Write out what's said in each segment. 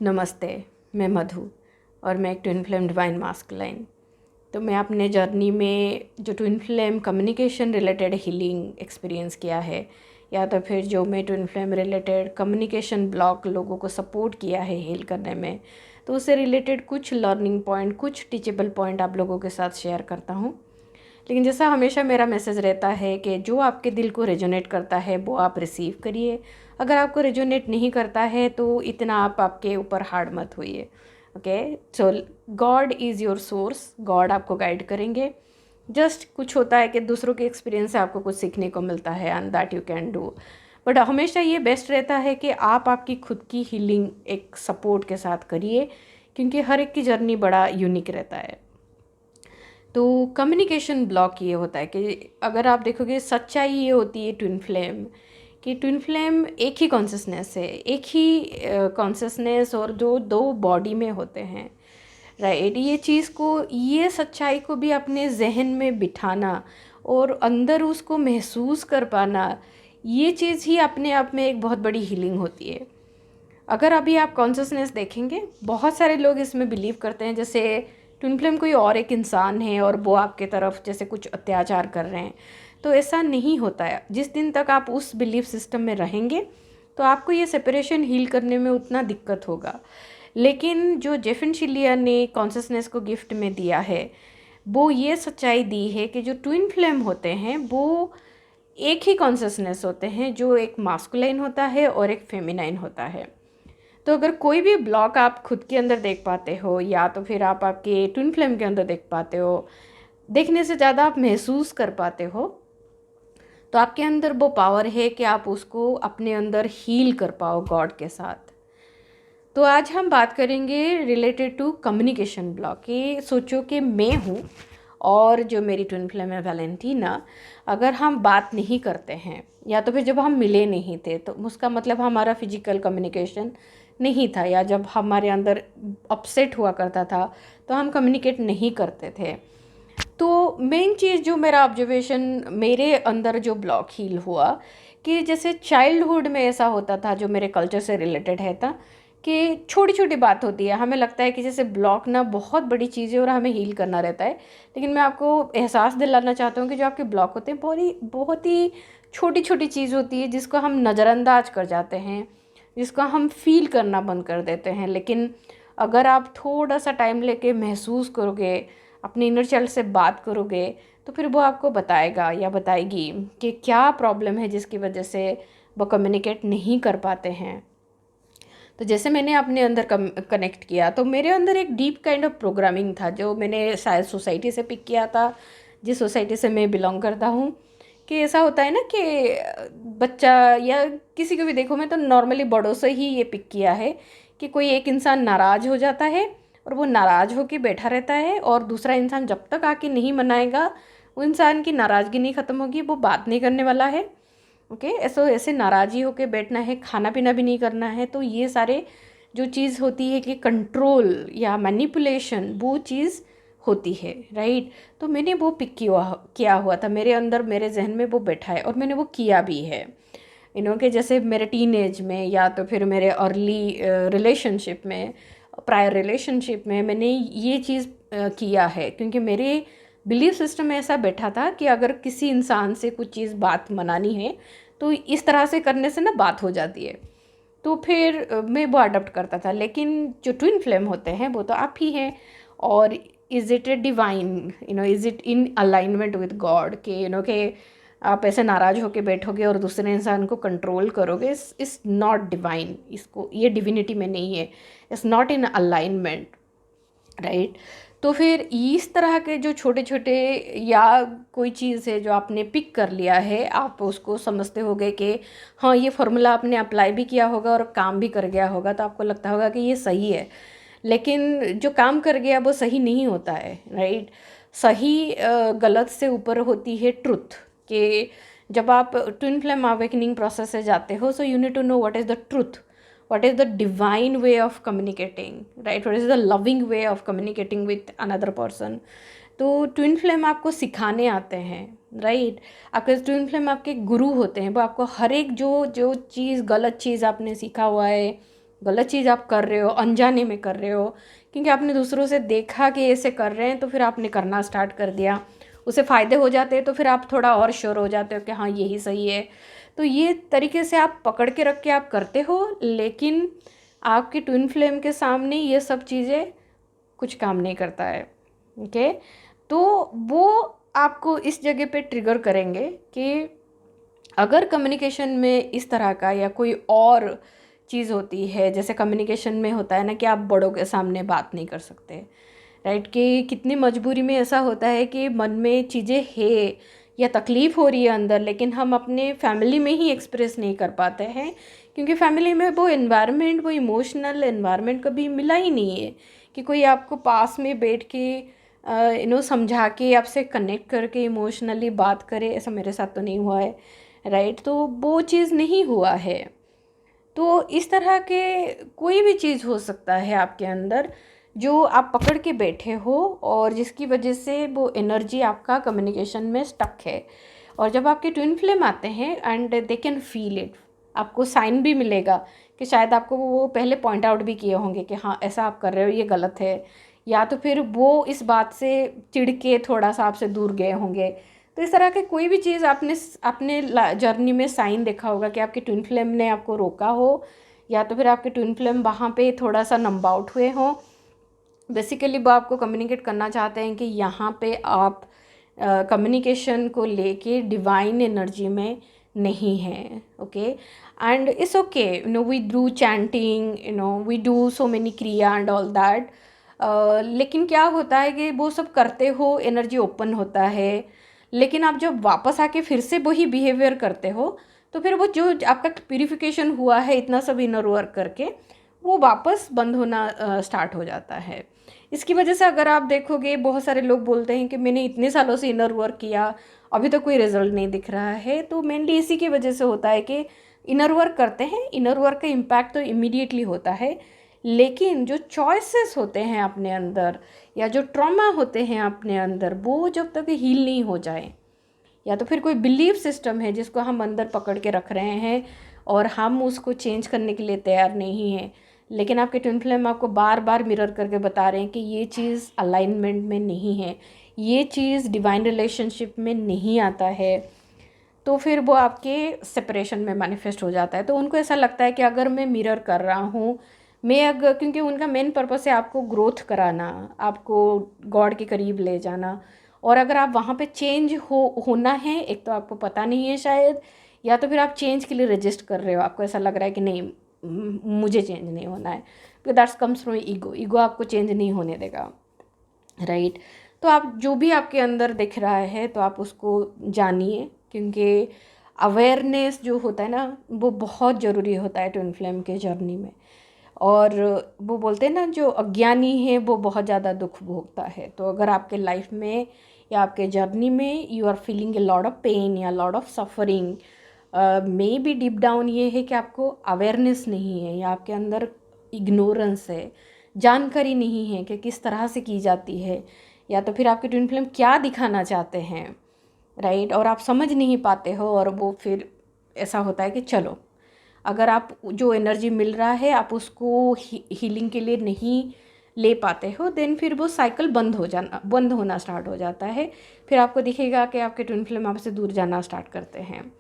नमस्ते। मैं मधु और मैं एक ट्विन फ्लेम डिवाइन मास्कुलाइन। तो मैं अपने जर्नी में जो twin flame communication related healing experience किया है, या तो फिर जो मैं twin flame related communication block लोगों को सपोर्ट किया है हील करने में, तो उससे रिलेटेड कुछ लर्निंग पॉइंट, कुछ टीचेबल पॉइंट आप लोगों के साथ शेयर करता हूँ। लेकिन जैसा हमेशा मेरा मैसेज रहता है कि जो आपके दिल को रेजोनेट करता है वो आप रिसीव करिए। अगर आपको रेजोनेट नहीं करता है तो इतना आप आपके ऊपर हार्ड मत होइए। Okay, so God is your source, God आपको गाइड करेंगे। जस्ट कुछ होता है कि दूसरों के एक्सपीरियंस से आपको कुछ सीखने को मिलता है and that you can do. But हमेशा ये बेस्ट रहता है कि आप आपकी खुद की हीलिंग एक सपोर्ट के साथ करिए, क्योंकि हर एक की जर्नी बड़ा यूनिक रहता है। तो कम्युनिकेशन ब्लॉक ये होता है कि अगर आप देखोगे, सच्चाई ये होती है ट्विन फ्लेम कि ट्विन फ्लेम एक ही कॉन्सियसनेस है, एक ही कॉन्सियसनेस और जो दो बॉडी में होते हैं, राइट। ये चीज़ को, ये सच्चाई को भी अपने जहन में बिठाना और अंदर उसको महसूस कर पाना, ये चीज़ ही अपने आप में एक बहुत बड़ी हीलिंग होती है। अगर अभी आप कॉन्सियसनेस देखेंगे, बहुत सारे लोग इसमें बिलीव करते हैं जैसे ट्विन फ्लेम कोई और एक इंसान है और वो आपके तरफ जैसे कुछ अत्याचार कर रहे हैं। तो ऐसा नहीं होता है। जिस दिन तक आप उस बिलीफ सिस्टम में रहेंगे तो आपको ये सेपरेशन हील करने में उतना दिक्कत होगा। लेकिन जो जेफिन शिलिया ने कॉन्सियसनेस को गिफ्ट में दिया है, वो ये सच्चाई दी है कि जो ट्विन फ्लेम होते हैं वो एक ही कॉन्सियसनेस होते हैं, जो एक मास्कुलाइन होता है और एक फेमिनाइन होता है। तो अगर कोई भी ब्लॉक आप खुद के अंदर देख पाते हो, या तो फिर आप आपके ट्विन फ्लेम के अंदर देख पाते हो, देखने से ज़्यादा आप महसूस कर पाते हो, तो आपके अंदर वो पावर है कि आप उसको अपने अंदर हील कर पाओ गॉड के साथ। तो आज हम बात करेंगे रिलेटेड टू कम्युनिकेशन ब्लॉक। कि सोचो कि मैं हूँ और जो मेरी ट्विन फ्लेम है वैलेंटीना, अगर हम बात नहीं करते हैं या तो फिर जब हम मिले नहीं थे, तो उसका मतलब हमारा फिजिकल कम्युनिकेशन नहीं था, या जब हमारे अंदर अपसेट हुआ करता था तो हम कम्युनिकेट नहीं करते थे। तो मेन चीज़ जो मेरा ऑब्जर्वेशन, मेरे अंदर जो ब्लॉक हील हुआ, कि जैसे चाइल्डहुड में ऐसा होता था, जो मेरे कल्चर से रिलेटेड है था, कि छोटी छोटी बात होती है, हमें लगता है कि जैसे ब्लॉक ना बहुत बड़ी चीज़ है और हमें हील करना रहता है। लेकिन मैं आपको एहसास दिलाना चाहता हूँ कि जो आपके ब्लॉक होते हैं बहुत ही छोटी छोटी चीज़ होती है, जिसको हम नज़रअंदाज कर जाते हैं, जिसको हम फील करना बंद कर देते हैं। लेकिन अगर आप थोड़ा सा टाइम लेके महसूस करोगे, अपने इनर चाइल्ड से बात करोगे, तो फिर वो आपको बताएगा या बताएगी कि क्या प्रॉब्लम है जिसकी वजह से वो कम्युनिकेट नहीं कर पाते हैं। तो जैसे मैंने अपने अंदर कनेक्ट किया, तो मेरे अंदर एक डीप काइंड ऑफ प्रोग्रामिंग था, जो मैंने शायद सोसाइटी से पिक किया था, जिस सोसाइटी से मैं बिलोंग करता हूँ। कि ऐसा होता है ना कि बच्चा या किसी को भी देखो, मैं तो नॉर्मली बड़ों से ही ये पिक किया है कि कोई एक इंसान नाराज़ हो जाता है और वो नाराज़ होकर बैठा रहता है, और दूसरा इंसान जब तक आके नहीं मनाएगा, वो इंसान की नाराज़गी नहीं ख़त्म होगी, वो बात नहीं करने वाला है। ओके, ऐसे नाराज़ी होके बैठना है, खाना पीना भी नहीं करना है। तो ये सारे जो चीज़ होती है कि कंट्रोल या मैनिपुलेशन, वो चीज़ होती है, राइट। तो मैंने वो पिक किया हुआ था, मेरे अंदर, मेरे जहन में वो बैठा है और मैंने वो किया भी है। कि जैसे मेरे टीनेज में या तो फिर मेरे अर्ली रिलेशनशिप में, प्रायर रिलेशनशिप में मैंने ये चीज़ किया है, क्योंकि मेरे बिलीफ सिस्टम में ऐसा बैठा था कि अगर किसी इंसान से कुछ चीज़ बात मनानी है तो इस तरह से करने से ना बात हो जाती है। तो फिर मैं वो अडॉप्ट करता था। लेकिन जो ट्विन फ्लेम होते हैं वो तो आप ही हैं, और is it a divine, is it in alignment with God, के कि आप ऐसे नाराज़ होकर बैठोगे और दूसरे इंसान को कंट्रोल करोगे, इस नॉट डिवाइन, इसको ये डिविनिटी में नहीं है, it's not in alignment, right. तो फिर इस तरह के जो छोटे छोटे, या कोई चीज़ है जो आपने पिक कर लिया है, आप उसको समझते होगे कि हाँ, ये फॉर्मूला आपने अप्लाई भी किया होगा और काम भी कर गया होगा, तो आपको लगता होगा कि ये सही है। लेकिन जो काम कर गया वो सही नहीं होता है, राइट। सही गलत से ऊपर होती है ट्रुथ। कि जब आप ट्विन फ्लेम अवेकनिंग प्रोसेस से जाते हो, so you need to know what is the truth, what is the divine way of communicating, right? What is the loving way of communicating with another person? तो twin flame आपको सिखाने आते हैं, right. आपके twin flame आपके गुरु होते हैं, वो आपको हर एक जो जो चीज़, गलत चीज़ आपने सीखा हुआ है, गलत चीज़ आप कर रहे हो, अनजाने में कर रहे हो, क्योंकि आपने दूसरों से देखा कि ऐसे कर रहे हैं तो फिर आपने करना स्टार्ट कर दिया, उससे फ़ायदे हो जाते हैं तो फिर आप थोड़ा और श्योर हो जाते हो कि हाँ यही सही है। तो ये तरीके से आप पकड़ के रख के आप करते हो, लेकिन आपके ट्विन फ्लेम के सामने ये सब चीज़ें कुछ काम नहीं करता है। ओके, तो वो आपको इस जगह पे ट्रिगर करेंगे कि अगर कम्युनिकेशन में इस तरह का या कोई और चीज़ होती है, जैसे कम्युनिकेशन में होता है ना कि आप बड़ों के सामने बात नहीं कर सकते, राइट, कि कितनी मजबूरी में ऐसा होता है कि मन में चीज़ें है या तकलीफ़ हो रही है अंदर, लेकिन हम अपने फैमिली में ही एक्सप्रेस नहीं कर पाते हैं, क्योंकि फैमिली में वो एनवायरनमेंट, वो इमोशनल एनवायरनमेंट कभी मिला ही नहीं है कि कोई आपको पास में बैठ के समझा के आपसे कनेक्ट करके इमोशनली बात करे। ऐसा मेरे साथ तो नहीं हुआ है, राइट, तो वो चीज़ नहीं हुआ है। तो इस तरह के कोई भी चीज़ हो सकता है आपके अंदर जो आप पकड़ के बैठे हो और जिसकी वजह से वो एनर्जी आपका कम्युनिकेशन में स्टक है। और जब आपके ट्विन फ्लेम आते हैं and they can feel it, आपको साइन भी मिलेगा कि शायद आपको वो पहले पॉइंट आउट भी किए होंगे कि हाँ ऐसा आप कर रहे हो, ये गलत है, या तो फिर वो इस बात से चिढ़ के थोड़ा सा आपसे दूर गए होंगे। तो इस तरह के कोई भी चीज़ आपने अपने जर्नी में साइन देखा होगा कि आपके ट्विन फ्लेम ने आपको रोका हो, या तो फिर आपके ट्विन फ्लेम वहाँ पे थोड़ा सा नंब आउट हुए हों। बेसिकली वो आपको कम्युनिकेट करना चाहते हैं कि यहाँ पे आप कम्युनिकेशन को लेके डिवाइन एनर्जी में नहीं हैं। Okay, and it's okay, we do chanting, we do so many kriya and all that. लेकिन क्या होता है कि वो सब करते हो, एनर्जी ओपन होता है, लेकिन आप जब वापस आके फिर से वही बिहेवियर करते हो तो फिर वो जो आपका प्यूरिफिकेशन हुआ है इतना सब इनर वर्क करके, वो वापस बंद होना स्टार्ट हो जाता है। इसकी वजह से अगर आप देखोगे, बहुत सारे लोग बोलते हैं कि मैंने इतने सालों से इनर वर्क किया, अभी तो कोई रिजल्ट नहीं दिख रहा है। तो मेनली इसी की वजह से होता है कि इनर वर्क करते हैं, इनर वर्क का इम्पैक्ट तो इमीडिएटली होता है, लेकिन जो चॉइसेस होते हैं अपने अंदर या जो ट्रॉमा होते हैं अपने अंदर, वो जब तक हील नहीं हो जाए, या तो फिर कोई बिलीफ सिस्टम है जिसको हम अंदर पकड़ के रख रहे हैं और हम उसको चेंज करने के लिए तैयार नहीं हैं, लेकिन आपके ट्विन फ्लेम आपको बार बार मिरर करके बता रहे हैं कि ये चीज़ अलाइनमेंट में नहीं है, ये चीज़ डिवाइन रिलेशनशिप में नहीं आता है, तो फिर वो आपके सेपरेशन में मैनिफेस्ट हो जाता है। तो उनको ऐसा लगता है कि अगर मैं मिरर कर रहा हूँ, मैं अगर, क्योंकि उनका मेन पर्पस है आपको ग्रोथ कराना, आपको गॉड के करीब ले जाना, और अगर आप वहाँ पे चेंज होना है, एक तो आपको पता नहीं है शायद, या तो फिर आप चेंज के लिए रजिस्ट कर रहे हो, आपको ऐसा लग रहा है कि नहीं मुझे चेंज नहीं होना है, because that's comes from ego, ego आपको चेंज नहीं होने देगा, राइट। तो आप जो भी आपके अंदर दिख रहा है तो आप उसको जानिए, क्योंकि अवेयरनेस जो होता है ना वो बहुत ज़रूरी होता है ट्विन फ्लेम के जर्नी में। और वो बोलते हैं ना, जो अज्ञानी है वो बहुत ज़्यादा दुख भोगता है। तो अगर आपके लाइफ में या आपके जर्नी में you are feeling a lot of pain या lot of suffering, may be deep down ये है कि आपको अवेयरनेस नहीं है या आपके अंदर इग्नोरेंस है, जानकारी नहीं है कि किस तरह से की जाती है, या तो फिर आपके ट्विन फ्लेम क्या दिखाना चाहते हैं, राइट, और आप समझ नहीं पाते हो। और वो फिर ऐसा होता है कि चलो, अगर आप जो एनर्जी मिल रहा है आप उसको हीलिंग के लिए नहीं ले पाते हो, देन फिर वो साइकिल बंद होना स्टार्ट हो जाता है। फिर आपको दिखेगा कि आपके ट्विन फ्लेम आपसे दूर जाना स्टार्ट करते हैं।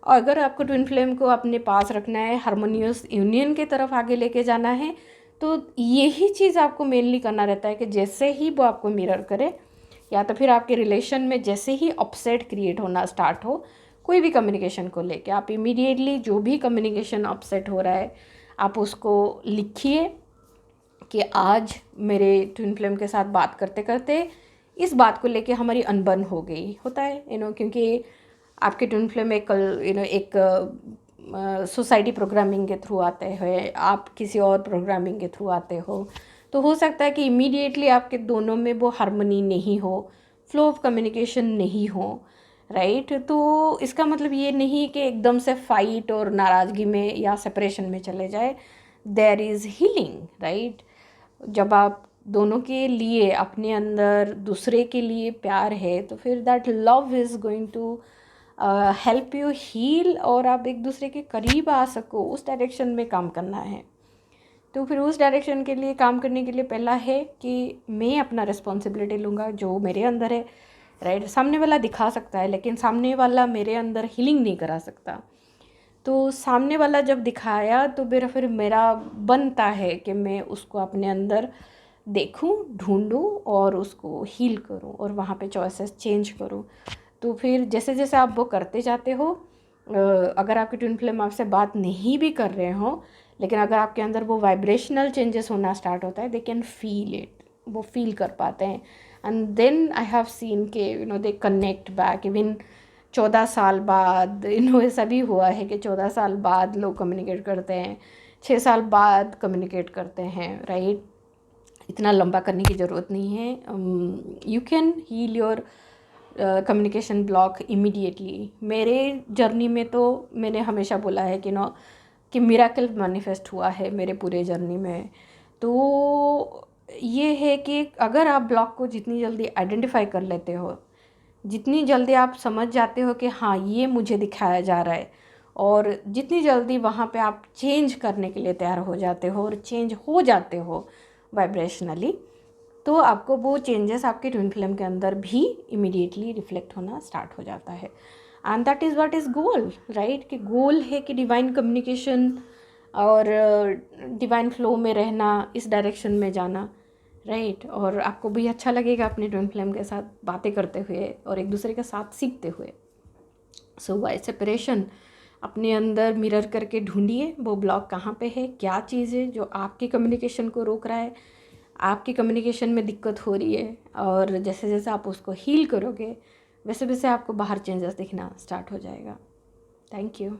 और अगर आपको ट्विन फ्लेम को अपने पास रखना है, हारमोनियस यूनियन की तरफ आगे लेके जाना है, तो यही चीज़ आपको मेनली करना रहता है कि जैसे ही वो आपको मिरर करे, या तो फिर आपके रिलेशन में जैसे ही अपसेट क्रिएट होना स्टार्ट हो कोई भी कम्युनिकेशन को लेके, आप इमीडिएटली जो भी कम्युनिकेशन अपसेट हो रहा है आप उसको लिखिए कि आज मेरे ट्विन फ्लेम के साथ बात करते करते इस बात को लेके हमारी अनबन हो गई। होता है क्योंकि आपके ट्विन फ्लेम एक सोसाइटी प्रोग्रामिंग के थ्रू आते हैं, आप किसी और प्रोग्रामिंग के थ्रू आते हो, तो हो सकता है कि इमीडिएटली आपके दोनों में वो हार्मनी नहीं हो, फ्लो ऑफ कम्युनिकेशन नहीं हो, राइट। तो इसका मतलब ये नहीं कि एकदम से फाइट और नाराज़गी में या सेपरेशन में चले जाए, देयर इज़ हीलिंग, राइट। जब आप दोनों के लिए अपने अंदर दूसरे के लिए प्यार है तो फिर that love is going to help you heal, और आप एक दूसरे के करीब आ सको, उस डायरेक्शन में काम करना है, तो फिर उस डायरेक्शन के लिए काम करने के लिए पहला है कि मैं अपना रिस्पॉन्सिबिलिटी लूँगा जो मेरे अंदर है, राइट। सामने वाला दिखा सकता है लेकिन सामने वाला मेरे अंदर हीलिंग नहीं करा सकता। तो सामने वाला जब दिखाया तो फिर मेरा बनता है कि मैं उसको अपने अंदर देखूं, ढूंढूं और उसको हील करूं और वहाँ पे चॉइसेस चेंज करूं। तो फिर जैसे जैसे आप वो करते जाते हो, अगर आपके ट्विन फ्लेम आपसे बात नहीं भी कर रहे हो, लेकिन अगर आपके अंदर वो वाइब्रेशनल चेंजेस होना स्टार्ट होता है, दे कैन फील इट, वो फील कर पाते हैं। And then I have seen के दे कनेक्ट बैक इवन 14 साल बाद। ऐसा भी हुआ है कि 14 साल बाद लोग कम्युनिकेट करते हैं, 6 साल बाद कम्युनिकेट करते हैं, राइट। इतना लंबा करने की ज़रूरत नहीं है। You can heal your communication block immediately. मेरे जर्नी में तो मैंने हमेशा बोला है कि मिरेकल मैनिफेस्ट हुआ है मेरे पूरे जर्नी में। तो ये है कि अगर आप ब्लॉक को जितनी जल्दी आइडेंटिफाई कर लेते हो, जितनी जल्दी आप समझ जाते हो कि हाँ ये मुझे दिखाया जा रहा है, और जितनी जल्दी वहाँ पे आप चेंज करने के लिए तैयार हो जाते हो और चेंज हो जाते हो वाइब्रेशनली, तो आपको वो चेंजेस आपके ट्विन फ्लेम के अंदर भी इमीडिएटली रिफ्लेक्ट होना स्टार्ट हो जाता है। And that is what is goal, right. कि गोल है कि डिवाइन कम्युनिकेशन और डिवाइन फ्लो में रहना, इस डायरेक्शन में जाना, राइट। और आपको भी अच्छा लगेगा अपने ट्विन फ्लेम के साथ बातें करते हुए और एक दूसरे के साथ सीखते हुए। सो बाय सेपरेशन अपने अंदर मिरर करके ढूंढिए वो ब्लॉक कहाँ पे है, क्या चीज़ है जो आपकी कम्युनिकेशन को रोक रहा है, आपकी कम्युनिकेशन में दिक्कत हो रही है। और जैसे जैसे आप उसको हील करोगे वैसे वैसे आपको बाहर चेंजेस दिखना स्टार्ट हो जाएगा। Thank you.